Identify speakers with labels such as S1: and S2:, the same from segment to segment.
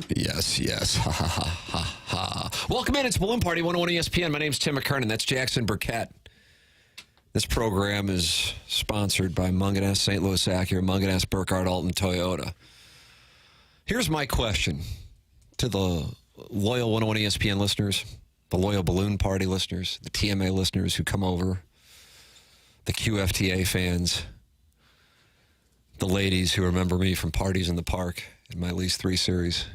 S1: Yes, yes. Ha, ha, ha, ha, ha. Welcome in. It's Balloon Party 101 ESPN. My name's Tim McKernan. That's Jackson Burkett. This program is sponsored by Munganess St. Louis Acura, Munganess Burkhardt Alton Toyota. Here's my question to the loyal 101 ESPN listeners, the loyal Balloon Party listeners, the TMA listeners who come over, the QFTA fans, the ladies who remember me from parties in the park in my at least 3 series.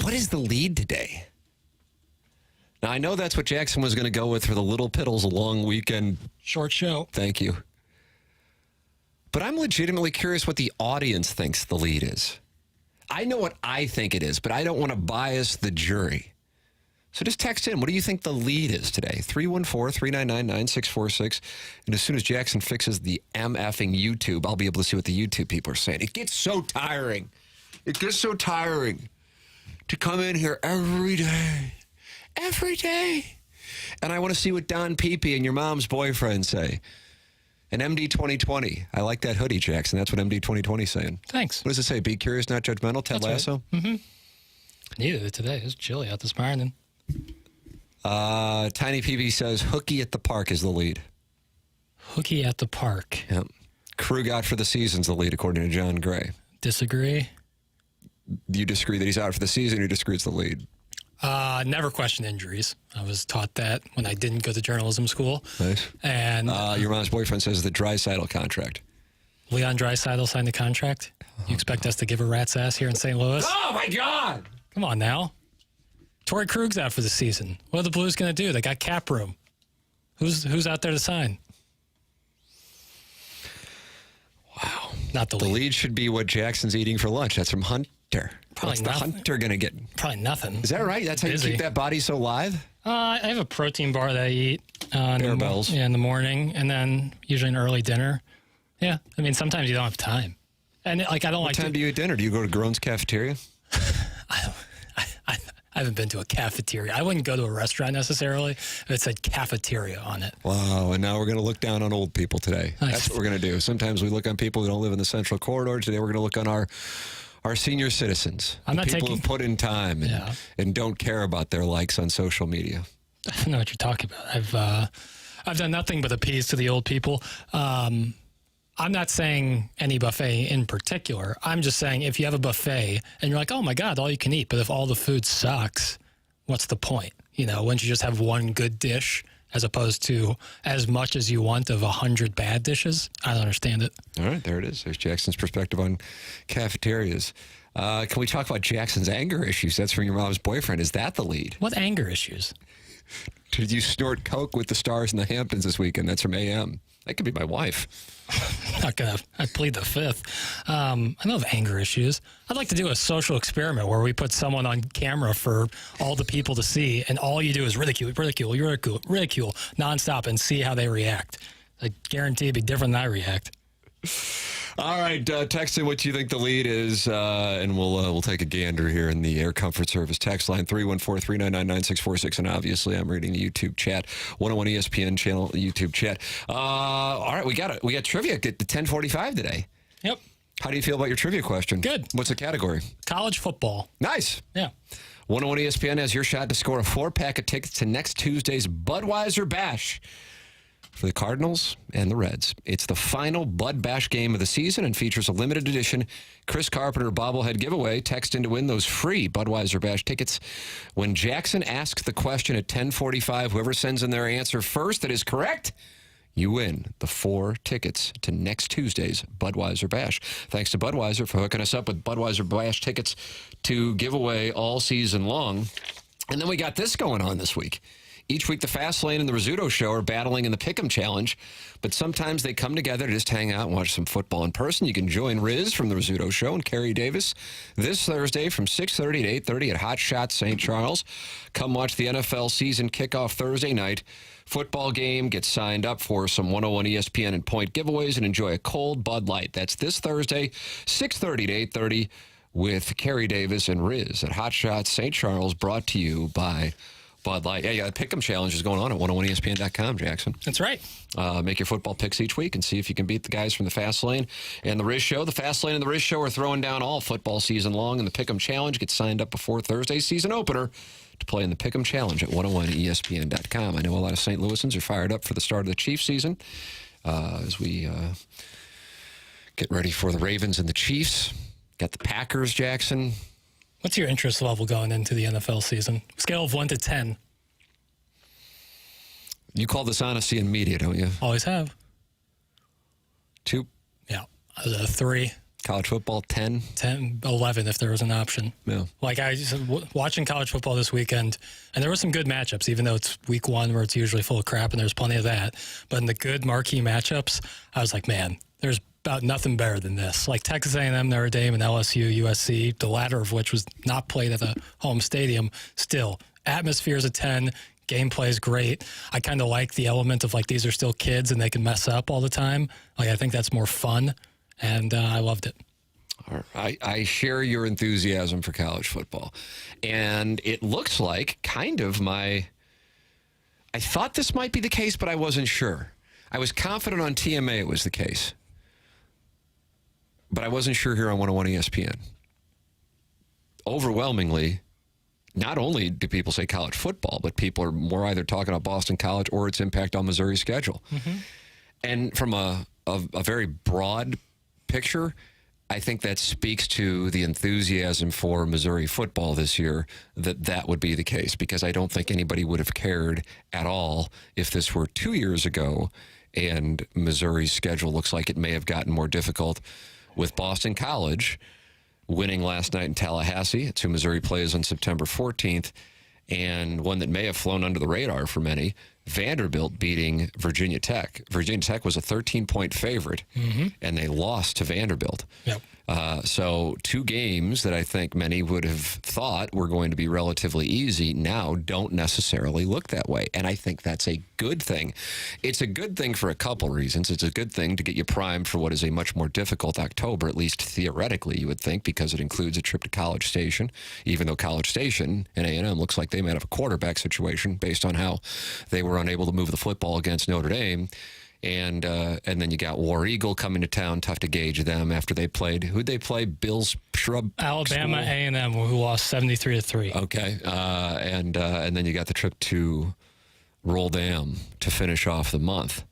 S1: What is the lead today? Now, I know that's what Jackson was going to go with for the Little Piddles, a long weekend.
S2: Short show.
S1: Thank you. But I'm legitimately curious what the audience thinks the lead is. I know what I think it is, but I don't want to bias the jury. So just text in. What do you think the lead is today? 314-399-9646. And as soon as Jackson fixes the MFing YouTube, I'll be able to see what the YouTube people are saying. It gets so tiring. It gets so tiring to come in here every day. Every day. And I want to see what Don Peepee and your mom's boyfriend say. And MD 2020. I like that hoodie, Jackson. That's what MD 2020 is saying.
S2: Thanks.
S1: What does it say? Be curious, not judgmental. Ted Lasso?
S2: Right. Mm-hmm. Needed it today. It was chilly out this morning.
S1: Tiny PV says Hookie at the Park is the lead.
S2: Hookie at the Park.
S1: Yep. Crew got for the season's the lead, according to John Gray.
S2: Disagree.
S1: You disagree that he's out for the season, or you disagree it's the lead?
S2: Never question injuries. I was taught that when I didn't go to journalism school.
S1: Nice.
S2: And
S1: your mom's boyfriend says the Draisaitl contract.
S2: Leon Draisaitl signed the contract. You expect us to give a rat's ass here in St. Louis?
S1: Oh, my God!
S2: Come on now. Torrey Krug's out for the season. What are the Blues going to do? They got cap room. Who's out there to sign?
S1: Wow.
S2: Not the
S1: lead.
S2: lead.
S1: The lead should be what Jackson's eating for lunch. That's from Hunter.
S2: Probably
S1: What's
S2: nothing.
S1: the Hunter going to get?
S2: Probably nothing.
S1: Is that right? That's how
S2: Busy.
S1: you keep that body so lithe?
S2: I have a protein bar that I eat
S1: Bells.
S2: in the morning, and then usually an early dinner. Yeah, I mean, sometimes you don't have time. And I don't
S1: What time do you eat dinner? Do you go to Grown's Cafeteria?
S2: I haven't been to a cafeteria. I wouldn't go to a restaurant necessarily if it said cafeteria on it.
S1: Wow, and now we're going to look down on old people today. That's what we're going to do. Sometimes we look on people who don't live in the Central Corridor. Today we're going to look on our senior citizens. People who put in time and don't care about their likes on social media.
S2: I don't know what you're talking about. I've done nothing but appease to the old people. I'm not saying any buffet in particular. I'm just saying if you have a buffet and you're like, oh, my God, all you can eat. But if all the food sucks, what's the point? Wouldn't you just have one good dish as opposed to as much as you want of 100 bad dishes? I don't understand it.
S1: All right, there it is. There's Jackson's perspective on cafeterias. Can we talk about Jackson's anger issues? That's from your mom's boyfriend. Is that the lead?
S2: What anger issues?
S1: Did you snort coke with the Stars in the Hamptons this weekend? That's from AM. That could be my wife.
S2: Not gonna. I plead the fifth. I don't have anger issues. I'd like to do a social experiment where we put someone on camera for all the people to see, and all you do is ridicule nonstop, and see how they react. I guarantee it'd be different than I react.
S1: All right, text in what you think the lead is, and we'll take a gander here in the Air Comfort Service text line 314-399-9646, and obviously I'm reading the YouTube chat, 101 ESPN channel YouTube chat. All right, we got trivia at 10:45 today.
S2: Yep.
S1: How do you feel about your trivia question?
S2: Good.
S1: What's the category?
S2: College football.
S1: Nice.
S2: Yeah.
S1: 101 ESPN has your shot to score a 4-pack of tickets to next Tuesday's Budweiser Bash for the Cardinals and the Reds. It's the final Bud Bash game of the season and features a limited edition Chris Carpenter bobblehead giveaway. Text in to win those free Budweiser Bash tickets. When Jackson asks the question at 10:45, whoever sends in their answer first that is correct, you win the 4 tickets to next Tuesday's Budweiser Bash. Thanks to Budweiser for hooking us up with Budweiser Bash tickets to give away all season long. And then we got this going on this week. Each week, the Fast Lane and the Rizzuto Show are battling in the Pick'em Challenge, but sometimes they come together to just hang out and watch some football in person. You can join Riz from the Rizzuto Show and Kerry Davis this Thursday from 6:30 to 8:30 at Hot Shots St. Charles. Come watch the NFL season kickoff Thursday night. Football game, get signed up for some 101 ESPN and point giveaways, and enjoy a cold Bud Light. That's this Thursday, 6:30 to 8:30 with Kerry Davis and Riz at Hot Shots St. Charles, brought to you by Bud Light. Yeah, the Pick'em Challenge is going on at 101ESPN.com, Jackson.
S2: That's right.
S1: Make your football picks each week and see if you can beat the guys from the Fast Lane and the Riz Show. The Fast Lane and the Riz Show are throwing down all football season long in the Pick'em Challenge. Get signed up before Thursday's season opener to play in the Pick'em Challenge at 101ESPN.com. I know a lot of St. Louisans are fired up for the start of the Chiefs season as we get ready for the Ravens and the Chiefs. Got the Packers, Jackson.
S2: What's your interest level going into the NFL season? Scale of 1 to 10.
S1: You call this honesty in media, don't you?
S2: Always have.
S1: 2.
S2: Yeah. 3.
S1: College football, 10.
S2: 10, 11 if there was an option.
S1: Yeah.
S2: Like I just watching college football this weekend, and there were some good matchups, even though it's week 1 where it's usually full of crap, and there's plenty of that. But in the good marquee matchups, I was like, man, there's about nothing better than this. Like Texas A&M, Notre Dame, and LSU, USC, the latter of which was not played at the home stadium. Still, atmosphere's a 10. Gameplay is great. I kind of like the element of like these are still kids and they can mess up all the time. Like I think that's more fun, and I loved it.
S1: I share your enthusiasm for college football, and it looks like kind of I thought this might be the case, but I wasn't sure. I was confident on TMA it was the case, but I wasn't sure here on 101 ESPN. Overwhelmingly, not only do people say college football, but people are more either talking about Boston College or its impact on Missouri's schedule. Mm-hmm. And from a very broad picture, I think that speaks to the enthusiasm for Missouri football this year, that would be the case, because I don't think anybody would have cared at all if this were 2 years ago and Missouri's schedule looks like it may have gotten more difficult with Boston College winning last night in Tallahassee. It's who Missouri plays on September 14th, and one that may have flown under the radar for many, Vanderbilt beating Virginia Tech. Virginia Tech was a 13-point favorite, and they lost to Vanderbilt.
S2: Yep.
S1: So 2 games that I think many would have thought were going to be relatively easy now don't necessarily look that way. And I think that's a good thing. It's a good thing for a couple reasons. It's a good thing to get you primed for what is a much more difficult October, at least theoretically, you would think, because it includes a trip to College Station, even though College Station and A&M looks like they might have a quarterback situation based on how they were unable to move the football against Notre Dame. And then you got War Eagle coming to town. Tough to gauge them after they played. Who'd they play? Bill's Shrub
S2: Alabama A&M, who lost 73-3.
S1: Okay, and then you got the trip to Roll Dam to finish off the month.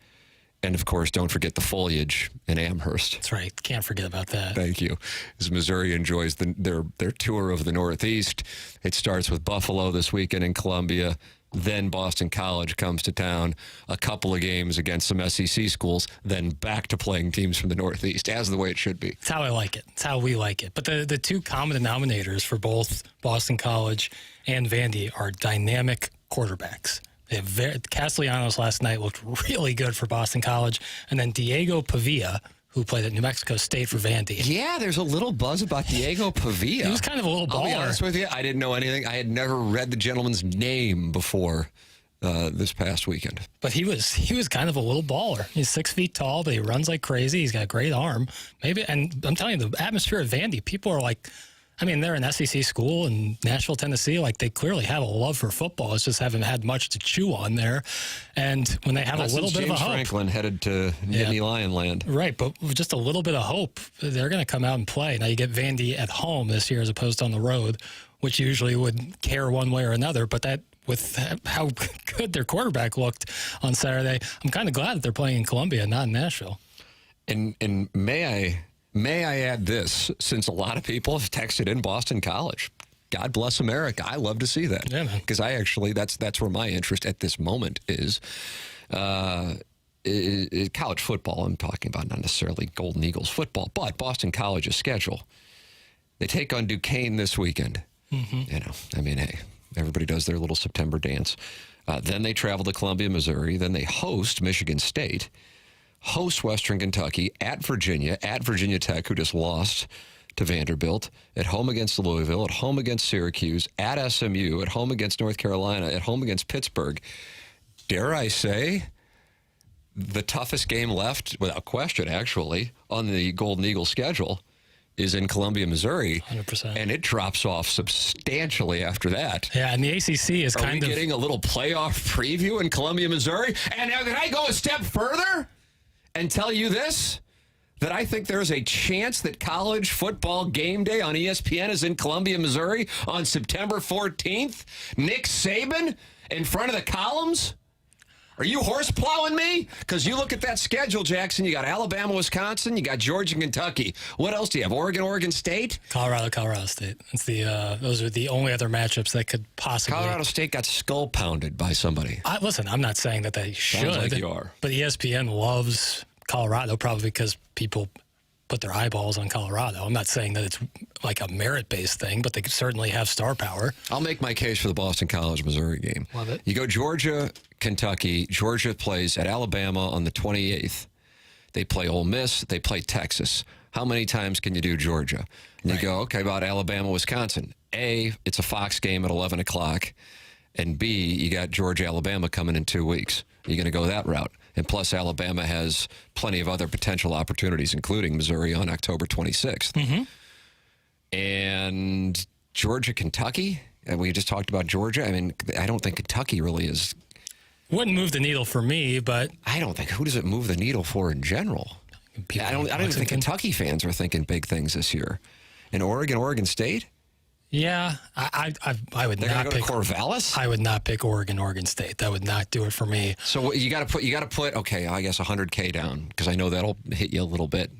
S1: And, of course, don't forget the foliage in Amherst.
S2: That's right. Can't forget about that.
S1: Thank you. As Missouri enjoys their tour of the Northeast, it starts with Buffalo this weekend in Columbia. Then Boston College comes to town, a couple of games against some SEC schools, then back to playing teams from the Northeast, as the way it should be.
S2: It's how I like it. It's how we like it. But the 2 common denominators for both Boston College and Vandy are dynamic quarterbacks. They have Castellanos last night looked really good for Boston College, and then Diego Pavia, who played at New Mexico State for Vandy.
S1: Yeah, there's a little buzz about Diego Pavia.
S2: He was kind of a little baller.
S1: I'll be honest with you, I didn't know anything. I had never read the gentleman's name before this past weekend.
S2: But he was kind of a little baller. He's 6 feet tall, but he runs like crazy. He's got a great arm. And I'm telling you, the atmosphere at Vandy, people are like, I mean, they're an SEC school in Nashville, Tennessee. Like, they clearly have a love for football. It's just haven't had much to chew on there. And when they have a little bit of a hope.
S1: Franklin headed to Nittany Lion Land.
S2: Right, but with just a little bit of hope, they're going to come out and play. Now, you get Vandy at home this year as opposed to on the road, which usually would care one way or another. But that, with how good their quarterback looked on Saturday, I'm kind of glad that they're playing in Columbia, not in Nashville.
S1: And May I add this, since a lot of people have texted in Boston College. God bless America. I love to see that.
S2: Yeah, man.
S1: Because that's where my interest at this moment is. College football, I'm talking about, not necessarily Golden Eagles football, but Boston College's schedule. They take on Duquesne this weekend. Mm-hmm. Hey, everybody does their little September dance. Then they travel to Columbia, Missouri. Then they host Michigan State. Host Western Kentucky, at Virginia Tech, who just lost to Vanderbilt, at home against Louisville, at home against Syracuse, at SMU, at home against North Carolina, at home against Pittsburgh. Dare I say, the toughest game left, without question, actually, on the Golden Eagles schedule is in Columbia, Missouri.
S2: 100%.
S1: And it drops off substantially after that.
S2: Yeah, and the ACC is
S1: Are
S2: kind
S1: we
S2: of
S1: getting a little playoff preview in Columbia, Missouri? And now, can I go a step further and tell you this? That I think there's a chance that college football game day on ESPN is in Columbia, Missouri on September 14th. Nick Saban in front of the columns? Are you horse plowing me? Because you look at that schedule, Jackson. You got Alabama, Wisconsin. You got Georgia, Kentucky. What else do you have? Oregon, Oregon State?
S2: Colorado State. It's those are the only other matchups that could possibly.
S1: Colorado State got skull pounded by somebody.
S2: Listen, I'm not saying that they should.
S1: Sounds like you are.
S2: But ESPN loves Colorado probably because people put their eyeballs on Colorado. I'm not saying that it's like a merit-based thing, but they certainly have star power.
S1: I'll make my case for the Boston College, Missouri game.
S2: Love it.
S1: You go Georgia, Kentucky. Georgia plays at Alabama on the 28th. They play Ole Miss. They play Texas. How many times can you do Georgia? And you go, okay, about Alabama, Wisconsin. A, it's a Fox game at 11 o'clock. And B, you got Georgia, Alabama coming in 2 weeks. You're going to go that route. And plus, Alabama has plenty of other potential opportunities, including Missouri on October 26th.
S2: Mm-hmm.
S1: And Georgia, Kentucky? And we just talked about Georgia. I mean, I don't think Kentucky really is.
S2: Wouldn't move the needle for me, but
S1: I don't think. Who does it move the needle for in general? I don't even think Kentucky fans are thinking big things this year. And Oregon State?
S2: Yeah, I would
S1: They're
S2: not
S1: going to go
S2: pick
S1: to Corvallis?
S2: I would not pick Oregon State. That would not do it for me.
S1: So you got to put okay, I guess $100K down because I know that'll hit you a little bit.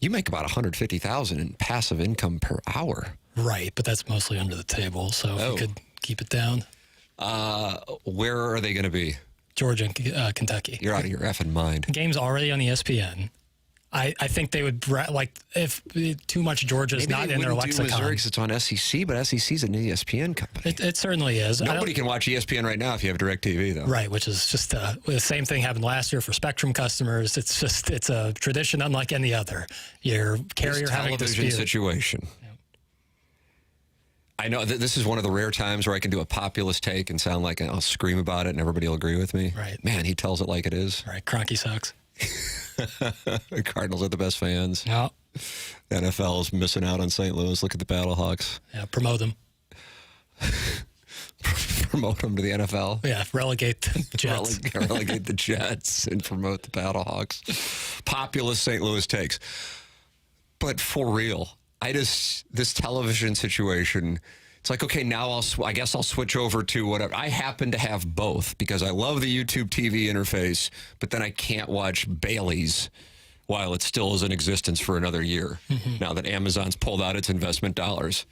S1: You make about $150,000 in passive income per hour.
S2: Right, but that's mostly under the table. So if you could keep it down.
S1: Where are they going to be?
S2: Georgia and Kentucky.
S1: You're out of your effing mind.
S2: Game's already on ESPN. I think they would, like, if too much Georgia's not in their lexicon.
S1: Missouri because it's on SEC, but SEC's an ESPN company.
S2: It certainly is.
S1: Nobody can watch ESPN right now if you have DirecTV, though.
S2: Right, which is just the same thing happened last year for Spectrum customers. It's a tradition unlike any other. Your carrier having a
S1: television situation. Yep. I know this is one of the rare times where I can do a populist take and sound like I'll scream about it and everybody will agree with me.
S2: Right.
S1: Man, he tells it like it is.
S2: Right, Kroenke sucks.
S1: The Cardinals are the best fans.
S2: No.
S1: The NFL is missing out on St. Louis. Look at the Battlehawks.
S2: Yeah, promote them.
S1: Promote them to the NFL.
S2: Yeah, relegate the Jets.
S1: Relegate the Jets and promote the Battlehawks. Populist St. Louis takes. But for real, this television situation, it's like, okay, now I guess I'll switch over to whatever. I happen to have both because I love the YouTube TV interface, but then I can't watch Bailey's while it still is in existence for another year. Mm-hmm. Now that Amazon's pulled out its investment dollars.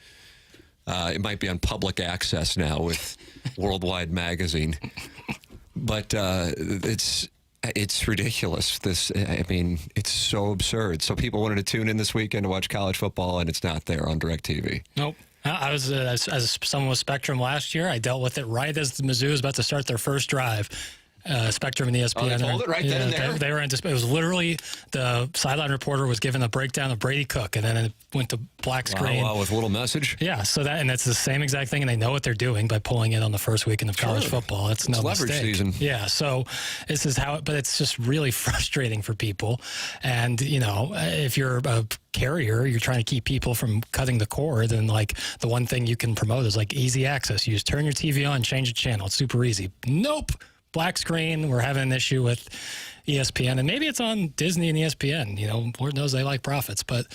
S1: It might be on public access now with Worldwide Magazine. But it's ridiculous. It's so absurd. So people wanted to tune in this weekend to watch college football, and it's not there on DirecTV.
S2: Nope. I was, as someone with Spectrum last year, I dealt with it right as Mizzou was about to start their first drive. Spectrum and ESPN.
S1: Oh, they told it right then and there?
S2: They were it was literally the sideline reporter was given a breakdown of Brady Cook, and then it went to black screen.
S1: Wow, with a little message?
S2: Yeah, and that's the same exact thing, and they know what they're doing by pulling it on the first weekend of college football. It's no
S1: leverage
S2: mistake.
S1: Season.
S2: Yeah, so this is how but it's just really frustrating for people. And, if you're a carrier, you're trying to keep people from cutting the cord, and like the one thing you can promote is like easy access. You just turn your TV on, change the channel. It's super easy. Nope. Black screen. We're having an issue with ESPN, and maybe it's on Disney and ESPN. Lord knows they like profits, but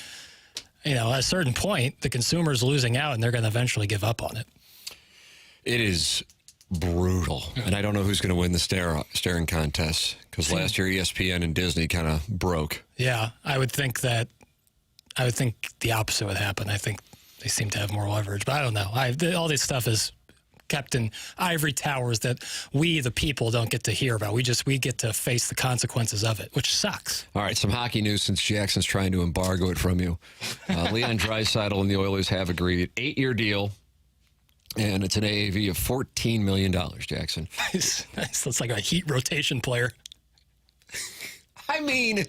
S2: at a certain point, the consumer's losing out, and they're going to eventually give up on it.
S1: It is brutal, and I don't know who's going to win the staring contest because last year ESPN and Disney kind of broke.
S2: Yeah, I would think the opposite would happen. I think they seem to have more leverage, but I don't know. All this stuff is kept in ivory towers that we, the people, don't get to hear about. We get to face the consequences of it, which sucks.
S1: All right, some hockey news since Jackson's trying to embargo it from you. Leon Draisaitl and the Oilers have agreed. 8-year deal, and it's an AAV of $14 million, Jackson.
S2: Nice. That's like a Heat rotation player.
S1: I mean,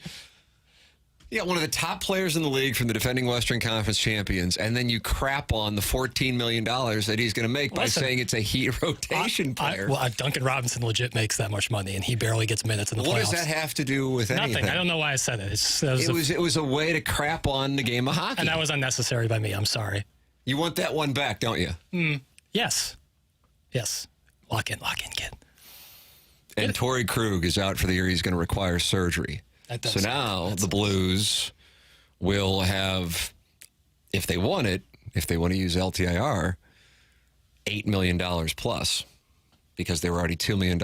S1: You got one of the top players in the league from the defending Western Conference champions, and then you crap on the $14 million that he's going to make by saying it's a heat rotation player.
S2: Duncan Robinson legit makes that much money, and he barely gets minutes in the playoffs.
S1: What does that have to do with anything?
S2: Nothing. I don't know why I said it.
S1: It was a way to crap on the game of hockey.
S2: And that was unnecessary by me. I'm sorry.
S1: You want that one back, don't you?
S2: Yes. Yes. Lock in, kid.
S1: And Torrey Krug is out for the year. He's going to require surgery. So now the Blues will have, if they want it, if they want to use LTIR, $8 million plus, because they were already $2 million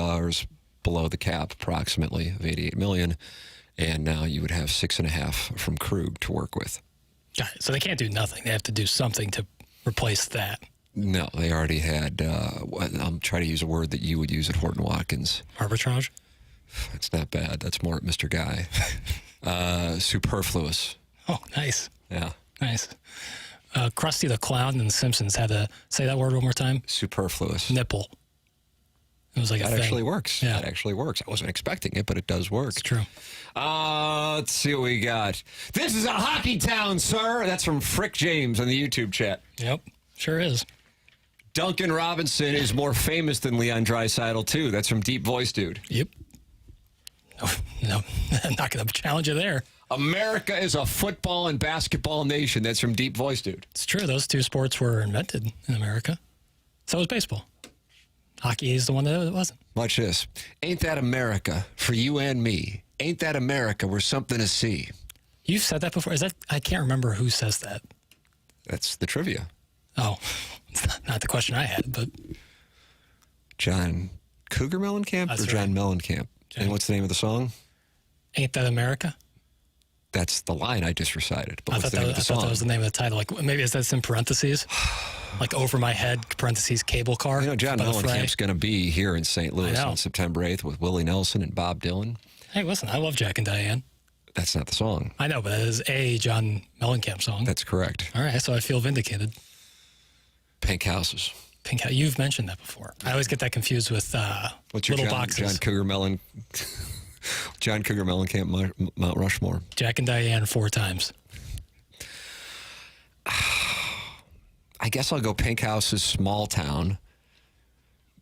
S1: below the cap, approximately, of $88 million. And now you would have 6.5 from Krug to work with.
S2: Got it. So they can't do nothing. They have to do something to replace that.
S1: No, they already had, I'm trying to use a word that you would use at Horton Watkins.
S2: Arbitrage?
S1: It's not bad. That's more Mr. Guy. Superfluous.
S2: Oh, nice.
S1: Yeah.
S2: Nice. Krusty the Clown and the Simpsons had to say that word one more time.
S1: Superfluous.
S2: Nipple. It was like
S1: that
S2: a thing.
S1: actually works.
S2: Yeah.
S1: That actually works. I wasn't expecting it, but it does work.
S2: It's true.
S1: Let's see what we got. This is a hockey town, sir. That's from Frick James on the YouTube chat.
S2: Yep. Sure is.
S1: Duncan Robinson is more famous than Leon Draisaitl, too. That's from Deep Voice Dude.
S2: Yep. No, I'm not going to challenge you there.
S1: America is a football and basketball nation. That's from Deep Voice Dude.
S2: It's true. Those two sports were invented in America. So was baseball. Hockey is the one that it wasn't.
S1: Watch this. Ain't that America for you and me? Ain't that America? We're something to see.
S2: You've said that before. Is that? I can't remember who says that.
S1: That's the trivia.
S2: Oh, it's not the question I had, but
S1: John Cougar Mellencamp or John Mellencamp? And what's the name of the song?
S2: Ain't That America?
S1: That's the line I just recited. But
S2: I
S1: what's the name of the song?
S2: thought that was the name of the title. Like maybe it's in parentheses, like over my head parentheses cable car.
S1: You know, John Mellencamp's going to be here in St. Louis on September 8th with Willie Nelson and Bob Dylan.
S2: Hey, listen, I love Jack and Diane.
S1: That's not the song.
S2: I know, but it is a John Mellencamp song.
S1: That's correct.
S2: All right, so I feel vindicated.
S1: Pink Houses.
S2: Pink House. You've mentioned that before. I always get that confused with
S1: What's your
S2: Little Boxes.
S1: John Cougar Mellencamp Mount Rushmore.
S2: Jack and Diane 4 times.
S1: I guess I'll go Pink House's Small Town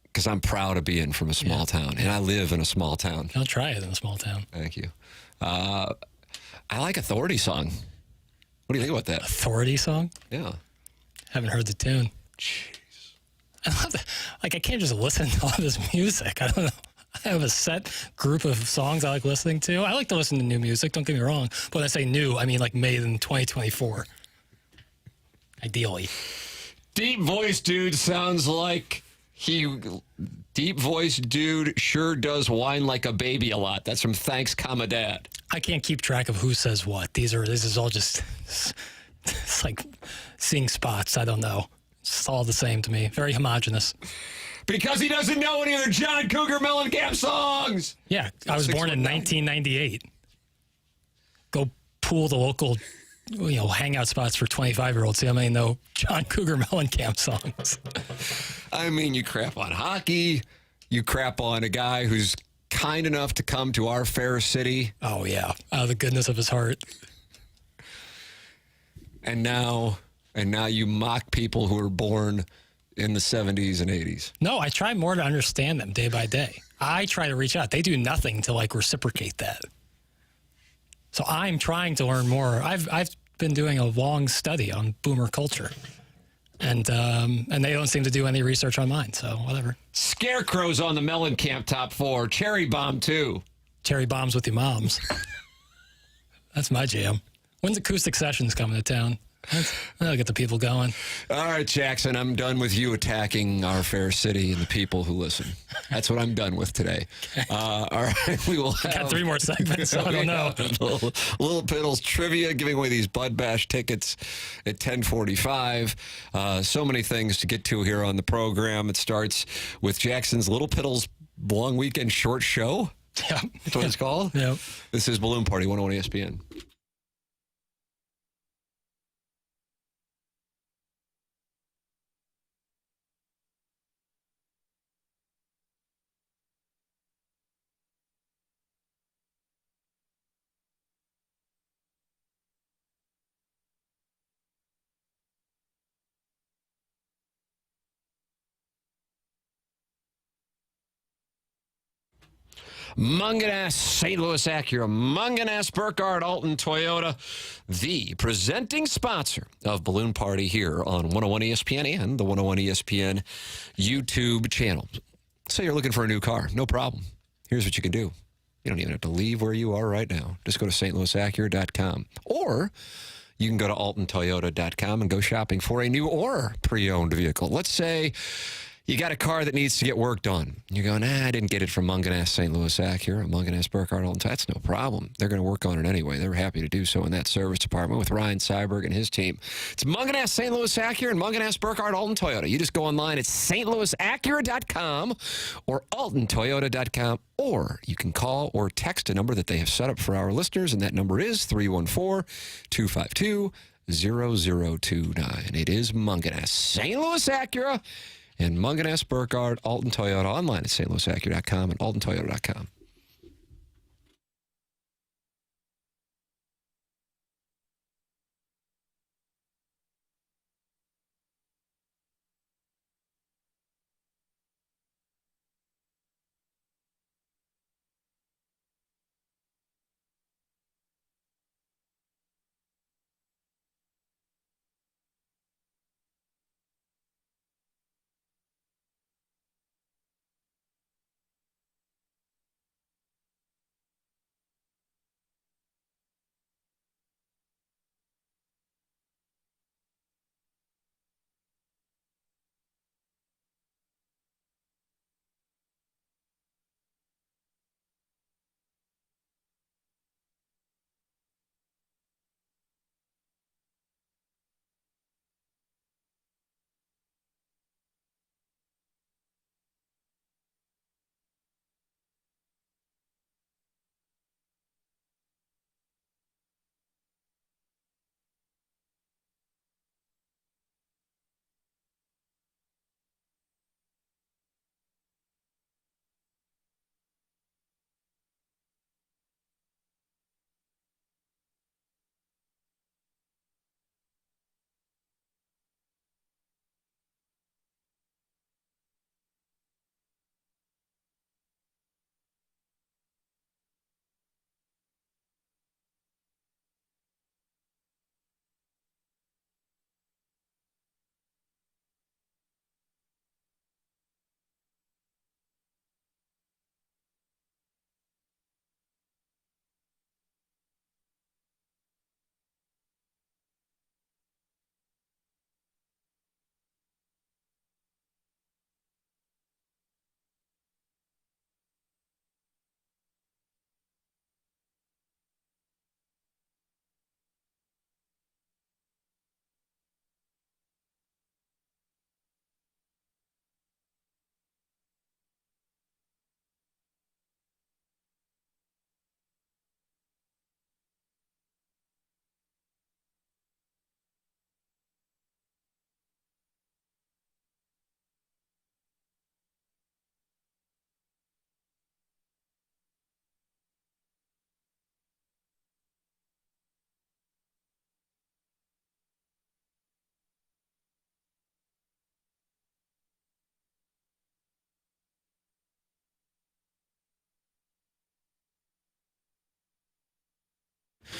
S1: because I'm proud of being from a small town, and I live in a small town.
S2: I'll try it in a small town.
S1: Thank you. I like Authority song. What do you think about that?
S2: Authority song?
S1: Yeah.
S2: Haven't heard the tune.
S1: Jeez.
S2: I love that. Like, I can't just listen to all this music. I don't know. I have a set group of songs I like listening to. I like to listen to new music, don't get me wrong. But when I say new, I mean like made in 2024. Ideally.
S1: Deep Voice Dude sounds like Deep Voice Dude sure does whine like a baby a lot. That's from Thanks, Comma Dad.
S2: I can't keep track of who says what. This is all just, it's like seeing spots. I don't know. It's all the same to me. Very homogenous.
S1: Because he doesn't know any other John Cougar Mellencamp songs.
S2: Yeah, I was born in 1998. Go pool the local, hangout spots for 25-year-olds. See how many know John Cougar Mellencamp songs.
S1: I mean, you crap on hockey. You crap on a guy who's kind enough to come to our fair city.
S2: Oh, yeah. Out of the goodness of his heart.
S1: And now you mock people who were born in the 70s and 80s.
S2: No, I try more to understand them day by day. I try to reach out. They do nothing to reciprocate that. So I'm trying to learn more. I've been doing a long study on boomer culture. And they don't seem to do any research on mine, so whatever.
S1: Scarecrows on the Mellencamp top 4. Cherry Bomb 2.
S2: Cherry Bombs with your moms. That's my jam. When's Acoustic Sessions coming to town? That'll get the people going.
S1: All right, Jackson, I'm done with you attacking our fair city and the people who listen. That's what I'm done with today. All right, we will have...
S2: Got 3 more segments, so I don't know.
S1: Little Piddles trivia, giving away these Bud Bash tickets at 10:45. So many things to get to here on the program. It starts with Jackson's Little Piddles Long Weekend Short Show.
S2: Yeah.
S1: That's what it's called?
S2: Yep.
S1: This is Balloon Party, 101 ESPN. Munganess, St. Louis Acura, Munganess, Burkhardt, Alton, Toyota, the presenting sponsor of Balloon Party here on 101 ESPN and the 101 ESPN YouTube channel. Say you're looking for a new car, no problem. Here's what you can do. You don't even have to leave where you are right now. Just go to stlouisacura.com. Or you can go to altontoyota.com and go shopping for a new or pre-owned vehicle. Let's say you got a car that needs to get worked on. You're going, I didn't get it from Munganess, St. Louis Acura, Munganess, Burkhardt, Alton. That's no problem. They're going to work on it anyway. They're happy to do so in that service department with Ryan Seiberg and his team. It's Munganess, St. Louis Acura, and Munganess, Burkhardt, Alton, Toyota. You just go online at stlouisacura.com or altontoyota.com, or you can call or text a number that they have set up for our listeners, and that number is 314-252-0029. It is Munganess, St. Louis Acura, and Munganess, Burkhardt, Alton Toyota, online at stlouisacura.com and altontoyota.com.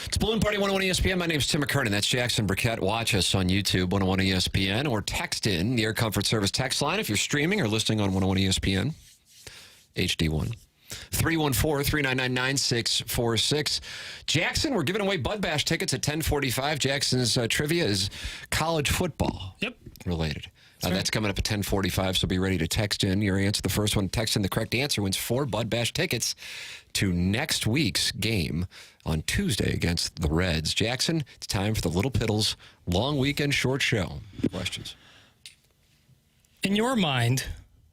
S1: It's Balloon Party 101 ESPN. My name is Tim McKernan. That's Jackson Burkett. Watch us on YouTube, 101 ESPN, or text in the Air Comfort Service text line if you're streaming or listening on 101 ESPN, HD1. 314-399-9646. Jackson, we're giving away Bud Bash tickets at 10:45. Jackson's trivia is college football related. That's coming up at 10:45, so be ready to text in your answer. The first one, text in the correct answer, wins 4 Bud Bash tickets to next week's game on Tuesday against the Reds. Jackson, it's time for the Little Piddles long weekend short show. Questions?
S2: In your mind,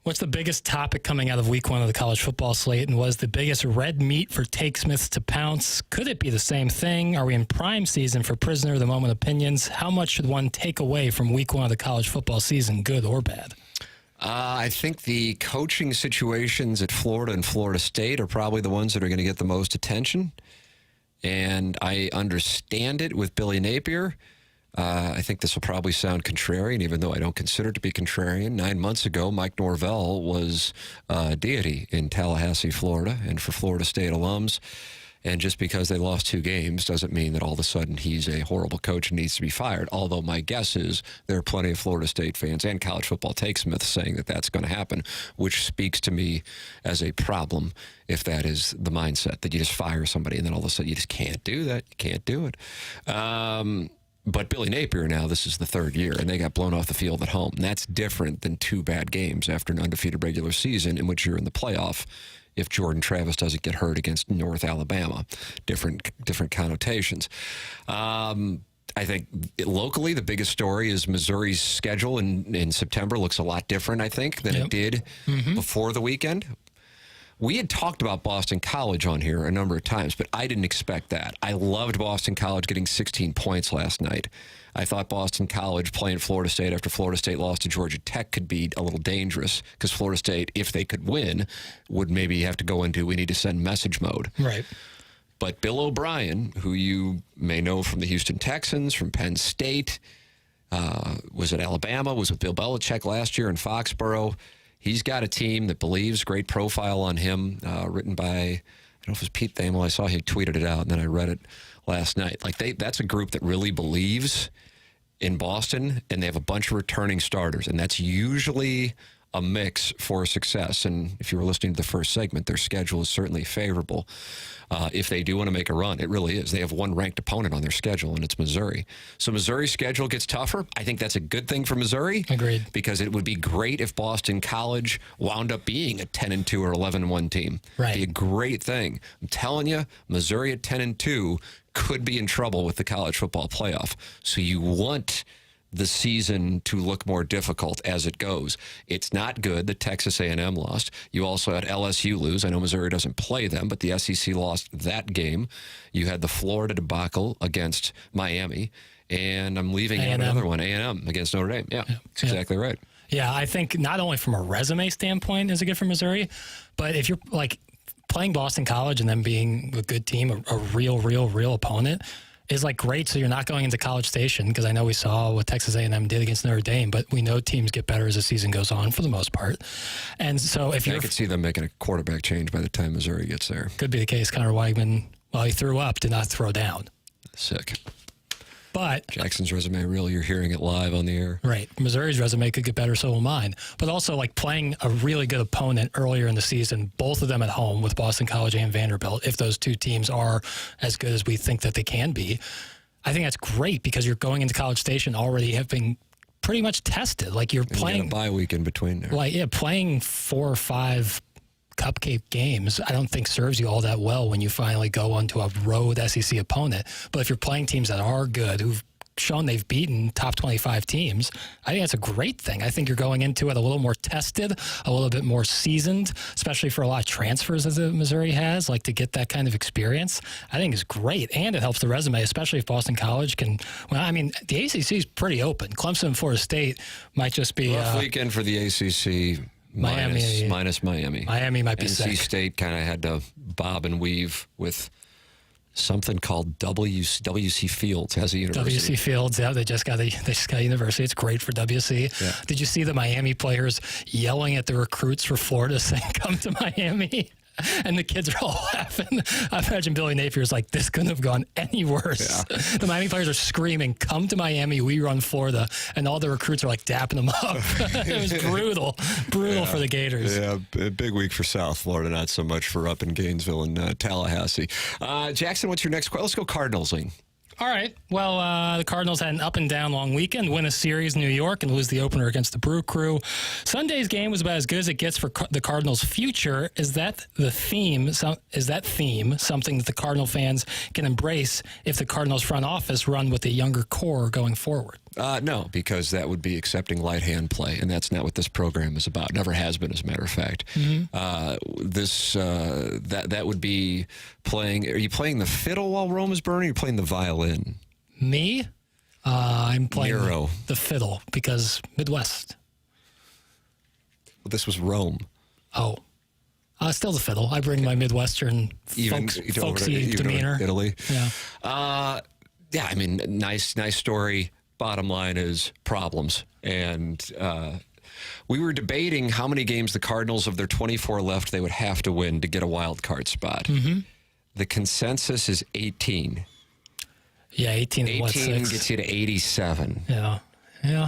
S2: what's the biggest topic coming out of week 1 of the college football slate, and was the biggest red meat for take-smiths to pounce? Could it be the same thing? Are we in prime season for prisoner of the moment opinions? How much should one take away from week 1 of the college football season, good or bad?
S1: I think the coaching situations at Florida and Florida State are probably the ones that are going to get the most attention. And I understand it with Billy Napier. I think this will probably sound contrarian, even though I don't consider it to be contrarian. 9 months ago, Mike Norvell was deity in Tallahassee, Florida, and for Florida State alums. And just because they lost 2 games doesn't mean that all of a sudden he's a horrible coach and needs to be fired. Although my guess is there are plenty of Florida State fans and college football takesmiths saying that that's going to happen, which speaks to me as a problem if that is the mindset, that you just fire somebody and then all of a sudden you just can't do that. You can't do it. But Billy Napier now, this is the 3rd year, and they got blown off the field at home. And that's different than 2 bad games after an undefeated regular season in which you're in the playoff. If Jordan Travis doesn't get hurt against North Alabama, different connotations. I think locally, the biggest story is Missouri's schedule in September looks a lot different, I think, than it did before the weekend. We had talked about Boston College on here a number of times, but I didn't expect that. I loved Boston College getting 16 points last night. I thought Boston College playing Florida State after Florida State lost to Georgia Tech could be a little dangerous because Florida State, if they could win, would maybe have to go into we need to send message mode.
S2: Right.
S1: But Bill O'Brien, who you may know from the Houston Texans, from Penn State, was at Alabama, was with Bill Belichick last year in Foxborough. He's got a team that believes, great profile on him, written by, I don't know if it was Pete Thamel. I saw he tweeted it out, and then I read it last night. Like that's a group that really believes in Boston, and they have a bunch of returning starters, and that's usually a mix for success. And if you were listening to the first segment, their schedule is certainly favorable. If they do want to make a run, it really is. They have one ranked opponent on their schedule, and it's Missouri. So Missouri's schedule gets tougher. I think that's a good thing for Missouri.
S2: Agreed.
S1: Because it would be great if Boston College wound up being a 10-2 or 11-1 team.
S2: Right.
S1: It'd be a great thing. I'm telling you, Missouri at 10-2 could be in trouble with the college football playoff. So you want the season to look more difficult as it goes. It's not good that Texas A&M lost. You also had LSU lose. I know Missouri doesn't play them, but the SEC lost that game. You had the Florida debacle against Miami, and I'm leaving out another one, A&M against Notre Dame. Yeah, that's exactly right.
S2: Yeah, I think not only from a resume standpoint is it good for Missouri, but if you're like playing Boston College and then being a good team, a real opponent, is like great. So you're not going into College Station, because I know we saw what Texas A&M did against Notre Dame, but we know teams get better as the season goes on for the most part. And so if I
S1: could see them making a quarterback change by the time Missouri gets there.
S2: Could be the case. Connor Weigman, while he threw up, did not throw down.
S1: Sick.
S2: But
S1: Jackson's resume real. You're hearing it live on the air.
S2: Right. Missouri's resume could get better, so will mine. But also, like, playing a really good opponent earlier in the season, both of them at home with Boston College and Vanderbilt, if those two teams are as good as we think that they can be, I think that's great, because you're going into College Station already having pretty much tested. Like, you're playing
S1: a bye week in between there.
S2: Like, yeah, playing 4 or 5 cupcake games, I don't think serves you all that well when you finally go onto a road SEC opponent. But if you're playing teams that are good, who've shown they've beaten top 25 teams, I think that's a great thing. I think you're going into it a little more tested, a little bit more seasoned, especially for a lot of transfers that Missouri has, like, to get that kind of experience. I think is great, and it helps the resume, especially if Boston College can. Well, I mean, the ACC is pretty open. Clemson and Florida State might just be
S1: rough weekend for the ACC. Minus Miami.
S2: Miami might be
S1: NC
S2: sick.
S1: State kind of had to bob and weave with something called WC Fields has a university.
S2: WC Fields, yeah, they just got a university. It's great for WC. Yeah. Did you see the Miami players yelling at the recruits for Florida saying, "Come to Miami"? And the kids are all laughing. I imagine Billy Napier's like, this couldn't have gone any worse. Yeah. The Miami players are screaming, "Come to Miami, we run Florida." And all the recruits are like dapping them up. It was brutal for the Gators.
S1: Yeah, big week for South Florida, not so much for up in Gainesville and Tallahassee. Jackson, what's your next question? Let's go Cardinals, Lee.
S2: All right. Well, the Cardinals had an up and down long weekend, win a series in New York and lose the opener against the Brew Crew. Sunday's game was about as good as it gets for the Cardinals' future. Is that the theme? Is that theme something that the Cardinal fans can embrace if the Cardinals front office run with a younger core going forward?
S1: No, because that would be accepting light hand play, and that's not what this program is about. Never has been, as a matter of fact. Mm-hmm. That would be playing. Are you playing the fiddle while Rome is burning? Or are you playing the violin?
S2: Me? I'm playing the fiddle, because Midwest.
S1: Well, this was Rome.
S2: Oh. Still the fiddle. I bring my Midwestern folksy demeanor.
S1: Italy.
S2: Yeah.
S1: Yeah, I mean, nice story. bottom line is problems. And we were debating how many games the Cardinals, of their 24 left, they would have to win to get a wild card spot.
S2: Mm-hmm.
S1: The consensus is 18.
S2: Yeah, 18 and
S1: 18 gets you to 87.
S2: Yeah.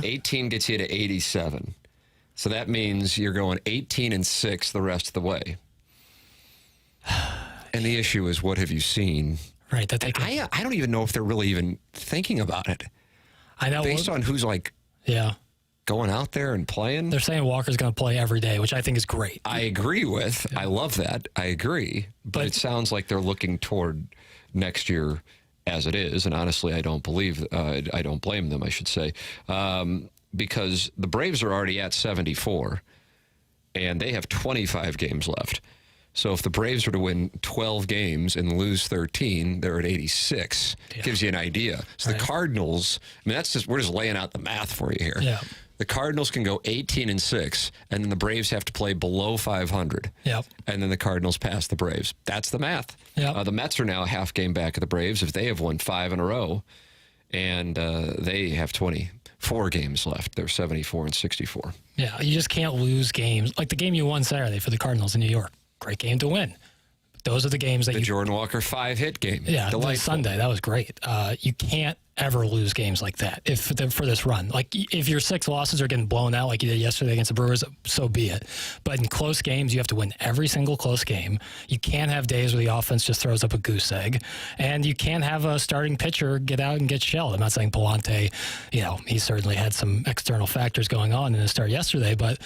S1: 18 gets you to 87. So that means you're going 18 and 6 the rest of the way. And the issue is, what have you seen?
S2: Right. That they
S1: I don't even know if they're really even thinking about it.
S2: I know.
S1: Based on who's going out there and playing.
S2: They're saying Walker's going to play every day, which I think is great.
S1: I agree with. Yeah. I love that. I agree. But it sounds like they're looking toward next year as it is. And honestly, I don't blame them, I should say. Because the Braves are already at 74 and they have 25 games left. So if the Braves were to win 12 games and lose 13, they're at 86. Yeah. Gives you an idea. So the Cardinals, we're just laying out the math for you here.
S2: Yeah.
S1: The Cardinals can go 18 and 6, and then the Braves have to play below 500.
S2: Yep. And
S1: then the Cardinals pass the Braves. That's the math.
S2: Yep.
S1: The Mets are now a half game back of the Braves if they have won 5 in a row, and they have 24 games left. They're 74 and 64.
S2: Yeah, you just can't lose games. Like the game you won Saturday for the Cardinals in New York. Great game to win. Those are the games that
S1: the Jordan Walker 5-hit game.
S2: Yeah, Sunday. That was great. You can't ever lose games like that for this run. Like if your 6 losses are getting blown out like you did yesterday against the Brewers, so be it. But in close games, you have to win every single close game. You can't have days where the offense just throws up a goose egg. And you can't have a starting pitcher get out and get shelled. I'm not saying Palante, he certainly had some external factors going on in his start yesterday, but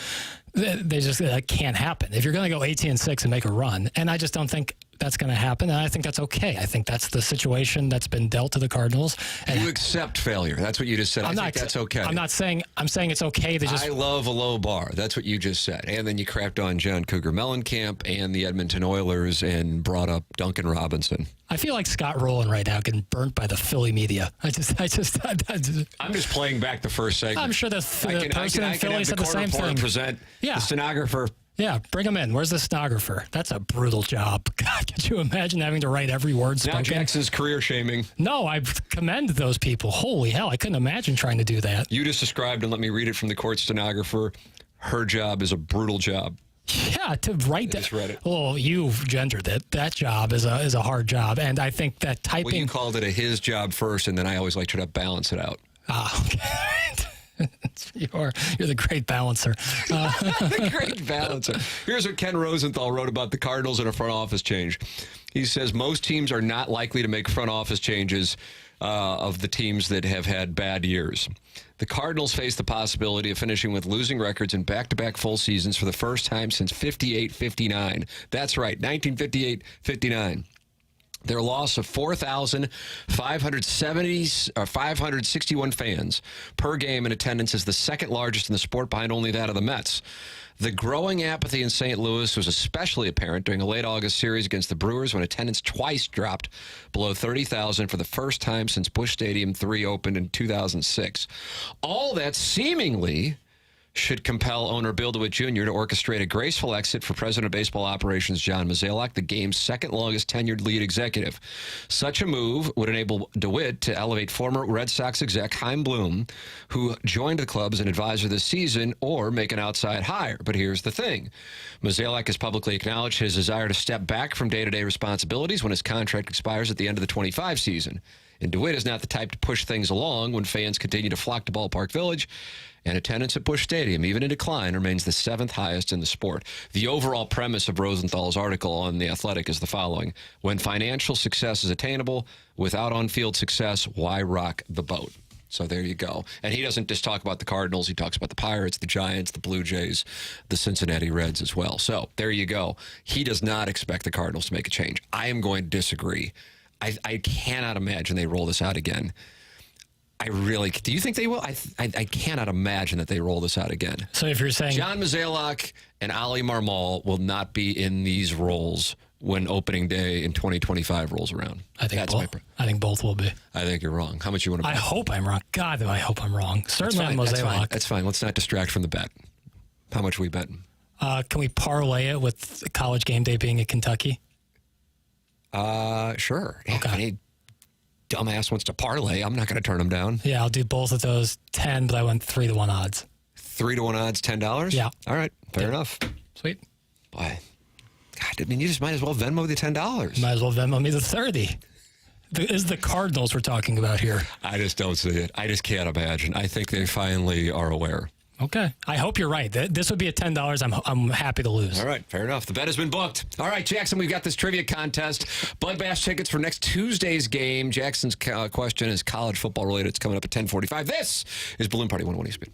S2: that can't happen. If you're going to go 18 and 6 and make a run, and I just don't think that's going to happen, and I think that's okay. I think that's the situation that's been dealt to the Cardinals. And
S1: you accept failure. That's what you just said. I think that's okay.
S2: I'm saying it's okay to just...
S1: I love a low bar. That's what you just said. And then you crapped on John Cougar Mellencamp and the Edmonton Oilers and brought up Duncan Robinson.
S2: I feel like Scott Rowland right now getting burnt by the Philly media. I'm
S1: just playing back the first segment.
S2: I'm sure the person in Philly said the same thing.
S1: Present the stenographer.
S2: Yeah, bring him in. Where's the stenographer? That's a brutal job. God, could you imagine having to write every word spoken?
S1: Now Jackson's career shaming.
S2: No, I commend those people. Holy hell, I couldn't imagine trying to do that.
S1: You just described, and let me read it from the court stenographer, her job is a brutal job.
S2: Yeah, to write that.
S1: I just read it.
S2: Well, you've gendered it. That job is a hard job, and I think that typing...
S1: Well, you called it a his job first, and then I always like to balance it out.
S2: Ah, okay. You're the great balancer.
S1: The great balancer. Here's what Ken Rosenthal wrote about the Cardinals in a front office change. He says most teams are not likely to make front office changes of the teams that have had bad years. The Cardinals face the possibility of finishing with losing records in back-to-back full seasons for the first time since 58-59. That's right, 1958-59. Their loss of 561 fans per game in attendance is the second largest in the sport, behind only that of the Mets. The growing apathy in St. Louis was especially apparent during a late August series against the Brewers when attendance twice dropped below 30,000 for the first time since Busch Stadium 3 opened in 2006. All that seemingly should compel owner Bill DeWitt Jr. to orchestrate a graceful exit for President of Baseball Operations John Mozeliak, the game's second longest tenured lead executive. Such a move would enable DeWitt to elevate former Red Sox exec Chaim Bloom, who joined the club as an advisor this season, or make an outside hire. But here's the thing. Mozeliak has publicly acknowledged his desire to step back from day-to-day responsibilities when his contract expires at the end of the 25 season. And DeWitt is not the type to push things along when fans continue to flock to Ballpark Village, and attendance at Busch Stadium, even in decline, remains the 7th highest in the sport. The overall premise of Rosenthal's article on The Athletic is the following. When financial success is attainable, without on-field success, why rock the boat? So there you go. And he doesn't just talk about the Cardinals. He talks about the Pirates, the Giants, the Blue Jays, the Cincinnati Reds as well. So there you go. He does not expect the Cardinals to make a change. I am going to disagree. I cannot imagine they roll this out again. Do you think they will? I cannot imagine that they roll this out again.
S2: So if you're saying...
S1: John Mozeliak and Ali Marmol will not be in these roles when opening day in 2025 rolls around.
S2: I think both will be.
S1: I think you're wrong. How much you want to bet?
S2: I hope I'm wrong. God, I hope I'm wrong. Certainly on Mozeliak.
S1: That's fine. Let's not distract from the bet. How much are we betting?
S2: Can we parlay it with College game day being at Kentucky?
S1: Sure.
S2: Okay.
S1: dumbass wants to parlay, I'm not going to turn him down.
S2: Yeah, I'll do both of those 10, but I went 3-1 odds.
S1: 3-1 odds, $10?
S2: Yeah.
S1: All right, fair enough.
S2: Sweet.
S1: Boy, God, I mean, you just might as well Venmo the $10.
S2: Might as well Venmo me the 30. This is the Cardinals we're talking about here.
S1: I just don't see it. I just can't imagine. I think they finally are aware.
S2: Okay. I hope you're right. This would be at $10. I'm happy to lose.
S1: All right, fair enough. The bet has been booked. All right, Jackson, we've got this trivia contest. Bud Bash tickets for next Tuesday's game. Jackson's question is college football related. It's coming up at 10:45. This is Balloon Party 101 ESPN.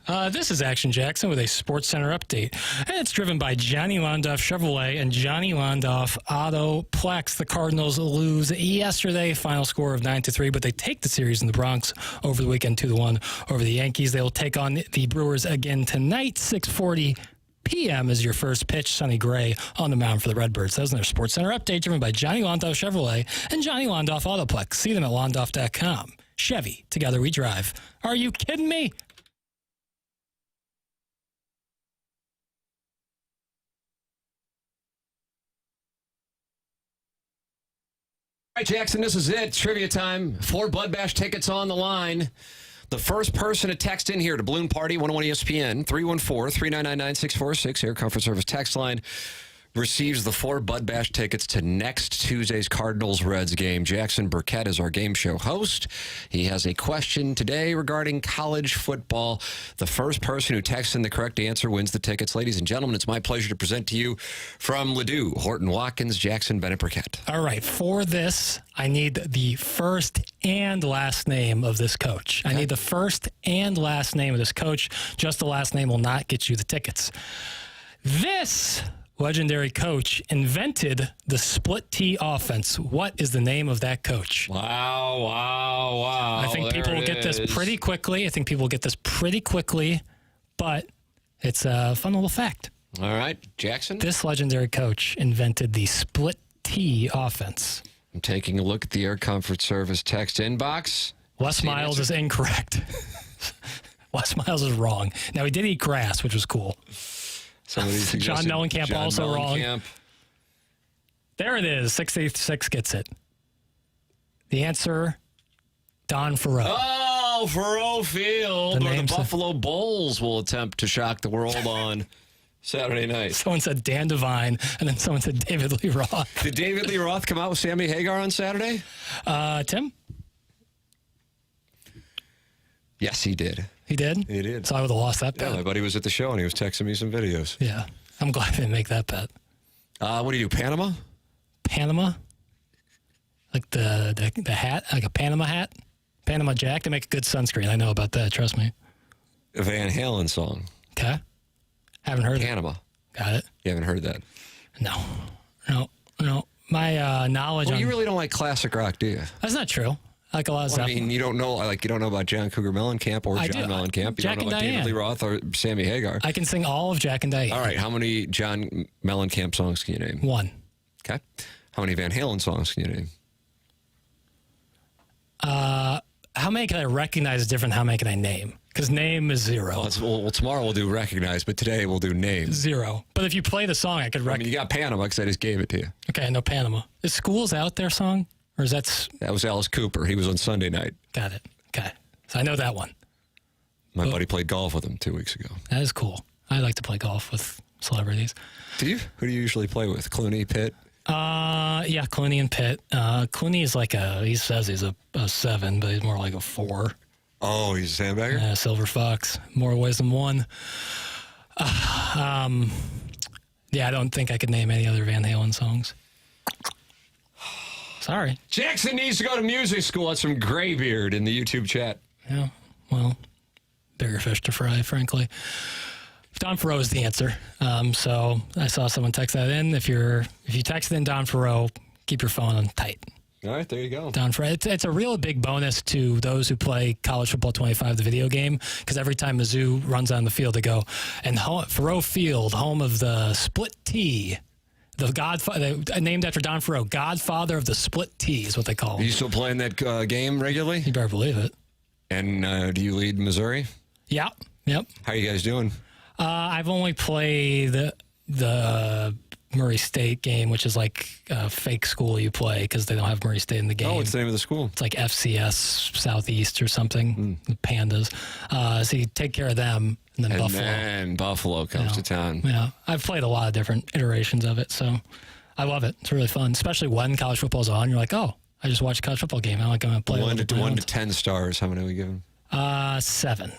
S2: This is Action Jackson with a Sports Center update. And it's driven by Johnny Londoff Chevrolet and Johnny Londoff Autoplex. The Cardinals lose yesterday, final score of 9-3, but they take the series in the Bronx over the weekend 2-1 over the Yankees. They will take on the Brewers again tonight, 6:40 p.m. is your first pitch. Sonny Gray on the mound for the Redbirds. That was their Sports Center update driven by Johnny Londoff Chevrolet and Johnny Londoff Autoplex. See them at londoff.com. Chevy, together we drive. Are you kidding me?
S1: All right, Jackson, this is it. Trivia time. 4 Bud Bash tickets on the line. The first person to text in here to Balloon Party 101 ESPN, 314-399-9646, Air Comfort Service text line, receives the 4 Bud Bash tickets to next Tuesday's Cardinals-Reds game. Jackson Burkett is our game show host. He has a question today regarding college football. The first person who texts in the correct answer wins the tickets. Ladies and gentlemen, it's my pleasure to present to you from Ladue, Horton Watkins, Jackson Bennett Burkett.
S2: All right, for this, I need the first and last name of this coach. I need the first and last name of this coach. Just the last name will not get you the tickets. This legendary coach invented the split T offense. What is the name of that coach?
S1: Wow.
S2: I think people will get this pretty quickly. But it's a fun little fact.
S1: All right, Jackson?
S2: This legendary coach invented the split T offense.
S1: I'm taking a look at the Air Comfort Service text inbox.
S2: Les Miles is incorrect. Les Miles is wrong. Now, he did eat grass, which was cool. John Mellencamp also wrong. There it is. 686 gets it. The answer, Don Farrow.
S1: Oh, Farrow Field, where the Buffalo Bulls will attempt to shock the world on Saturday night.
S2: Someone said Dan Devine, and then someone said David Lee Roth.
S1: Did David Lee Roth come out with Sammy Hagar on Saturday?
S2: Tim?
S1: Yes, he did.
S2: He did?
S1: He did.
S2: So I would have lost that bet.
S1: Yeah, my buddy was at the show, and he was texting me some videos.
S2: Yeah. I'm glad I didn't make that bet.
S1: What do you do, Panama?
S2: Panama? Like the hat? Like a Panama hat? Panama Jack? They make a good sunscreen. I know about that. Trust me.
S1: A Van Halen song.
S2: Okay. Haven't heard
S1: Panama.
S2: Got it.
S1: You haven't heard that?
S2: No. My knowledge
S1: you really don't like classic rock, do you?
S2: That's not true. I like a lot of stuff.
S1: I mean, you don't know about John Cougar Mellencamp or John Mellencamp. You don't know about David Lee Roth or Sammy Hagar.
S2: I can sing all of Jack and Diane.
S1: All right. How many John Mellencamp songs can you name?
S2: 1.
S1: Okay. How many Van Halen songs can you name?
S2: How many can I recognize different than how many can I name? Because name is 0.
S1: Well, tomorrow we'll do recognize, but today we'll do name.
S2: 0. But if you play the song, I could recognize.
S1: I mean, you got Panama because I just gave it to you.
S2: Okay, no Panama. Is Schools Out There song? Or is that
S1: was Alice Cooper. He was on Sunday night.
S2: Got it. Okay. So I know that one.
S1: My buddy played golf with him 2 weeks ago.
S2: That is cool. I like to play golf with celebrities.
S1: Do you? Who do you usually play with? Clooney, Pitt?
S2: Yeah, Clooney and Pitt. Clooney is like he says he's a 7, but he's more like a 4.
S1: Oh, he's a sandbagger?
S2: Silver Fox. More ways than one. Yeah, I don't think I could name any other Van Halen songs. Sorry.
S1: Jackson needs to go to music school. That's from Graybeard in the YouTube chat.
S2: Yeah, well, bigger fish to fry, frankly. Don Farrow is the answer. So I saw someone text that in. If you text in Don Farrow, keep your phone on tight.
S1: All right, there you go.
S2: Don Farrow. It's a real big bonus to those who play College Football 25, the video game, because every time Mizzou runs on the field, they go, and Farrow Field, home of the split T. The Godfather, named after Don Farrow, Godfather of the Split T is what they call him.
S1: Are you still playing that game regularly?
S2: You better believe it.
S1: And do you lead Missouri?
S2: Yeah. Yep.
S1: How are you guys doing?
S2: I've only played the Murray State game, which is like a fake school you play because they don't have Murray State in the game.
S1: Oh, what's the name of the school?
S2: It's like FCS Southeast or something. The Pandas. So you take care of them. And then Buffalo.
S1: And then Buffalo comes to town.
S2: Yeah. I've played a lot of different iterations of it, so I love it. It's really fun, especially when college football's on. You're like, oh, I just watched a college football game. I'm like, I'm going to play
S1: 1 to 10 stars. How many are we giving?
S2: 7.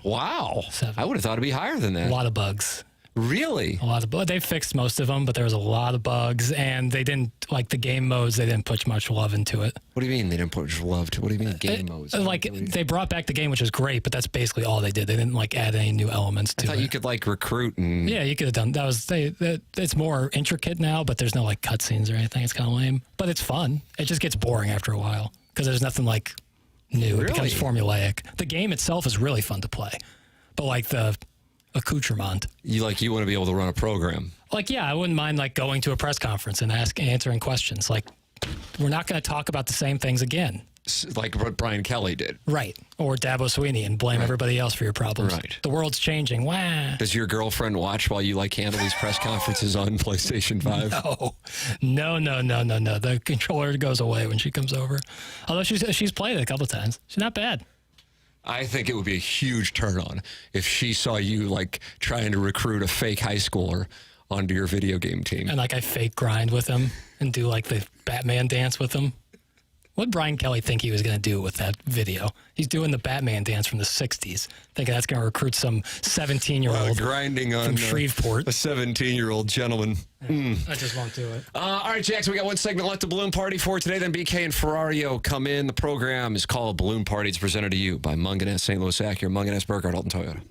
S1: Wow.
S2: 7.
S1: I would have thought it'd be higher than that.
S2: A lot of bugs.
S1: Really?
S2: A lot of they fixed most of them, but there was a lot of bugs, and they didn't like the game modes. They didn't put much love into it.
S1: What do you mean they didn't put much love to? What do you mean game modes?
S2: They brought back the game, which is great, but that's basically all they did. They didn't like add any new elements to
S1: I thought
S2: it.
S1: you could like recruit and
S2: Yeah, you could have done that. It's more intricate now, but there's no like cutscenes or anything. It's kind of lame, but it's fun. It just gets boring after a while because there's nothing like new. It becomes formulaic. The game itself is really fun to play, but like the accoutrement.
S1: you want to be able to run a program.
S2: Like, yeah, I wouldn't mind like going to a press conference and answering questions. Like, we're not going to talk about the same things again.
S1: Like what Brian Kelly did.
S2: Right. Or Dabo Sweeney and blame everybody else for your problems.
S1: Right.
S2: The world's changing. Wah.
S1: Does your girlfriend watch while you like handle these press conferences on PlayStation 5?
S2: No. The controller goes away when she comes over. Although she's played it a couple of times. She's not bad.
S1: I think it would be a huge turn on if she saw you like trying to recruit a fake high schooler onto your video game team.
S2: And like I fake grind with him and do like the Batman dance with him. What did Brian Kelly think he was going to do with that video? He's doing the Batman dance from the 60s, thinking that's going to recruit some 17-year-old
S1: grinding on
S2: from Shreveport.
S1: A 17-year-old gentleman.
S2: I just won't do it.
S1: All right, Jackson, we got one segment left, the balloon party for today. Then BK and Ferrario come in. The program is called Balloon Party. It's presented to you by Munganess, St. Louis Acura, Munganess, Burkhardt, Alton Toyota.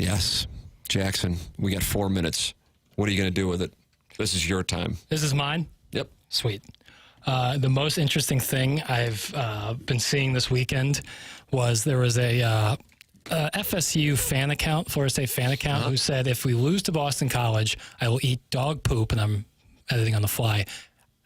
S1: Yes. Jackson, we got 4 minutes. What are you going to do with it? This is your time.
S2: This is mine?
S1: Yep.
S2: Sweet. The most interesting thing I've been seeing this weekend was there was a FSU fan account, Florida State fan account, who said, if we lose to Boston College, I will eat dog poop, and I'm editing on the fly,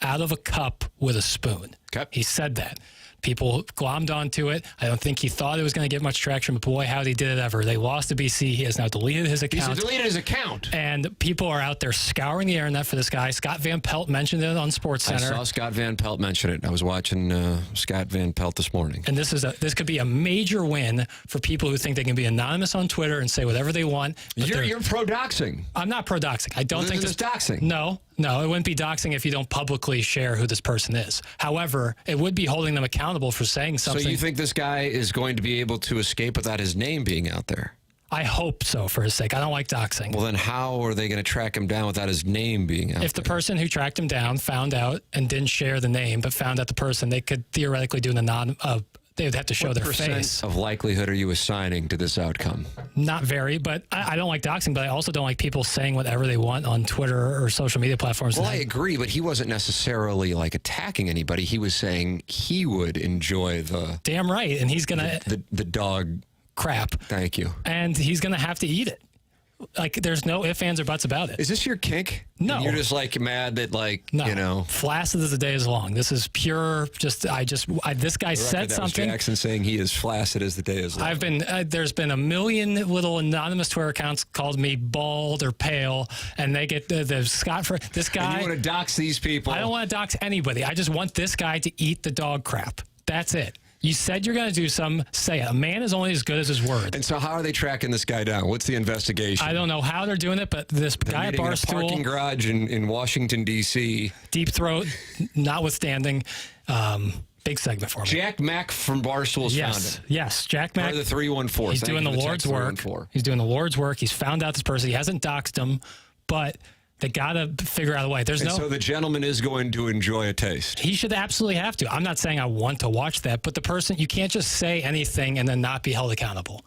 S2: out of a cup with a spoon.
S1: Okay.
S2: He said that. People glommed onto it. I don't think he thought it was going to get much traction, but boy, how'd he did it ever. They lost to BC. He has now deleted his account.
S1: He's deleted his account.
S2: And people are out there scouring the internet for this guy. Scott Van Pelt mentioned it on SportsCenter.
S1: I saw Scott Van Pelt mention it. I was watching Scott Van Pelt this morning.
S2: And this could be a major win for people who think they can be anonymous on Twitter and say whatever they want.
S1: You're pro-doxing.
S2: I'm not pro-doxing. I don't think
S1: this is doxing.
S2: No, it wouldn't be doxing if you don't publicly share who this person is. However, it would be holding them accountable for saying something.
S1: So you think this guy is going to be able to escape without his name being out there?
S2: I hope so, for his sake. I don't like doxing.
S1: Well, then how are they going to track him down without his name being out there?
S2: If the person who tracked him down found out and didn't share the name, but found out the person, they could theoretically do they would have to show their face.
S1: What % of likelihood are you assigning to this outcome?
S2: Not very, but I don't like doxing, but I also don't like people saying whatever they want on Twitter or social media platforms.
S1: Well, I agree, but he wasn't necessarily like attacking anybody. He was saying he would enjoy the...
S2: Damn right, and he's going to...
S1: The dog...
S2: Crap.
S1: Thank you.
S2: And he's going to have to eat it. Like, there's no ifs, ands, or buts about it.
S1: Is this your kink?
S2: No.
S1: And you're just like mad that
S2: No. Flaccid as the day is long. This is pure. This guy said something.
S1: Jackson saying he is flaccid as the day is long.
S2: There's been a million little anonymous Twitter accounts called me bald or pale, and they get the Scott for this guy.
S1: And you want to dox these people?
S2: I don't want to dox anybody. I just want this guy to eat the dog crap. That's it. You said you're going to do something, say it. A man is only as good as his word.
S1: And so how are they tracking this guy down? What's the investigation?
S2: I don't know how they're doing it, but this guy at Barstool...
S1: in a parking garage in Washington, D.C.
S2: Deep throat, notwithstanding. Big segment for me.
S1: Jack Mack from Barstool's found him.
S2: Yes, Jack Mack.
S1: Or the 314.
S2: He's doing the Lord's work. He's doing the Lord's work. He's found out this person. He hasn't doxed him, but... They got to figure out a way.
S1: So the gentleman is going to enjoy a taste.
S2: He should absolutely have to. I'm not saying I want to watch that, but the person, you can't just say anything and then not be held accountable.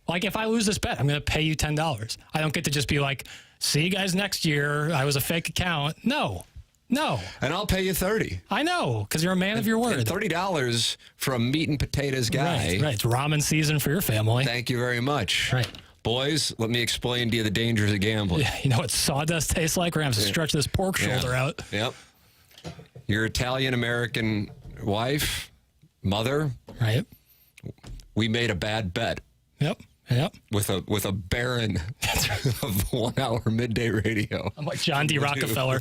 S2: Like, if I lose this bet, I'm going to pay you $10. I don't get to just be like, see you guys next year. I was a fake account. No.
S1: And I'll pay you $30.
S2: I know, because you're a man of your word.
S1: And $30 for a meat and potatoes guy.
S2: Right. It's ramen season for your family.
S1: Thank you very much.
S2: Right.
S1: Boys, let me explain to you the dangers of gambling.
S2: Yeah, you know what sawdust tastes like? We're going to have to stretch this pork shoulder out.
S1: Yep. Your Italian-American wife, mother.
S2: Right.
S1: We made a bad bet.
S2: Yep.
S1: With a baron of 1 hour midday radio.
S2: I'm like John D. Rockefeller.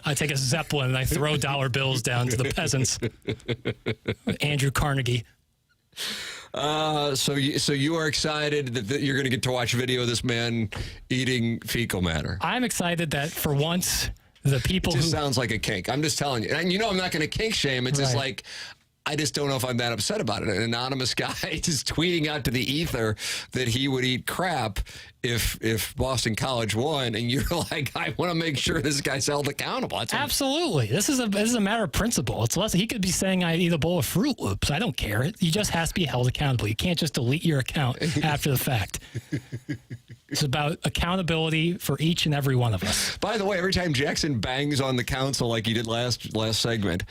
S2: I take a Zeppelin and I throw dollar bills down to the peasants. Andrew Carnegie.
S1: So you are excited that you're going to get to watch video of this man eating fecal matter.
S2: I'm excited that for once the people
S1: who sounds like a kink. I'm just telling you. And I'm not going to kink shame. It's just like, I just don't know if I'm that upset about it. An anonymous guy just tweeting out to the ether that he would eat crap if Boston College won, and you're like, I want to make sure this guy's held accountable.
S2: Absolutely. This is a matter of principle. It's less. He could be saying I eat a bowl of Fruit Loops. I don't care. You just has to be held accountable. You can't just delete your account after the fact. It's about accountability for each and every one of us.
S1: By the way, every time Jackson bangs on the council like he did last segment,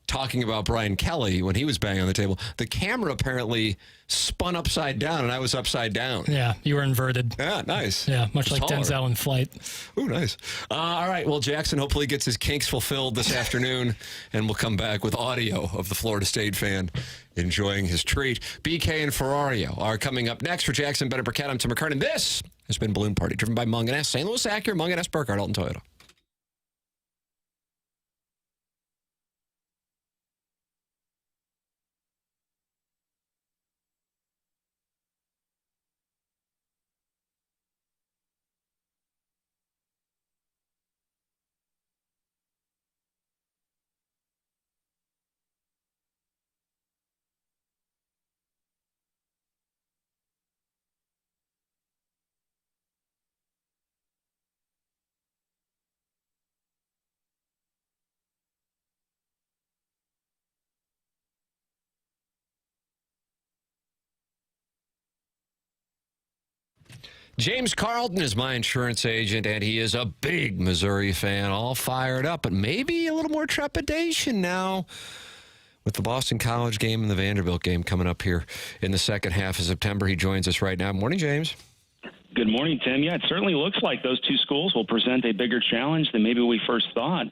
S1: talking about Brian Kelly when he was banging on the table, the camera apparently spun upside down, and I was upside down.
S2: Yeah, you were inverted.
S1: Yeah, nice.
S2: Yeah, much like taller. Denzel in Flight.
S1: Ooh, nice. All right, well, Jackson hopefully gets his kinks fulfilled this afternoon, and we'll come back with audio of the Florida State fan enjoying his treat. BK and Ferrario are coming up next. For Jackson Bennett Burkett, I'm Tim McKernan. This has been Balloon Party, driven by Mung & S, St. Louis Acura, Mung & S, Burkhardt, Alton Toyota. James Carlton is my insurance agent, and he is a big Missouri fan, all fired up, but maybe a little more trepidation now with the Boston College game and the Vanderbilt game coming up here in the second half of September. He joins us right now. Morning, James.
S3: Good morning, Tim. Yeah, it certainly looks like those two schools will present a bigger challenge than maybe we first thought.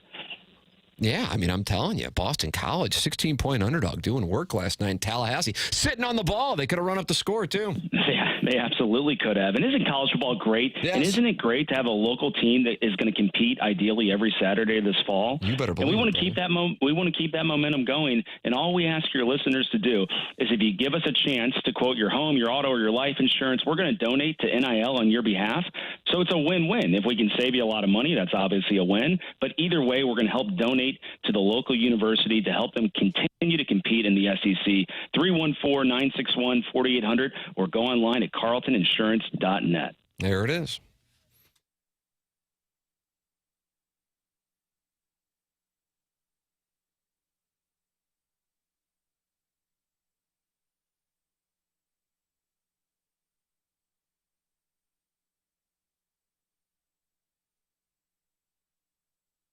S1: Yeah, I mean, I'm telling you, Boston College, 16-point underdog, doing work last night in Tallahassee. Sitting on the ball. They could have run up the score, too.
S3: Yeah, they absolutely could have. And isn't college football great?
S1: Yes.
S3: And isn't it great to have a local team that is going to compete ideally every Saturday this fall?
S1: You better believe
S3: and we want
S1: it,
S3: to keep that we want to keep that momentum going. And all we ask your listeners to do is if you give us a chance to quote your home, your auto, or your life insurance, we're going to donate to NIL on your behalf. So it's a win-win. If we can save you a lot of money, that's obviously a win. But either way, we're going to help donate to the local university to help them continue to compete in the SEC. 314-961-4800 or go online at carltoninsurance.net.
S1: There it is.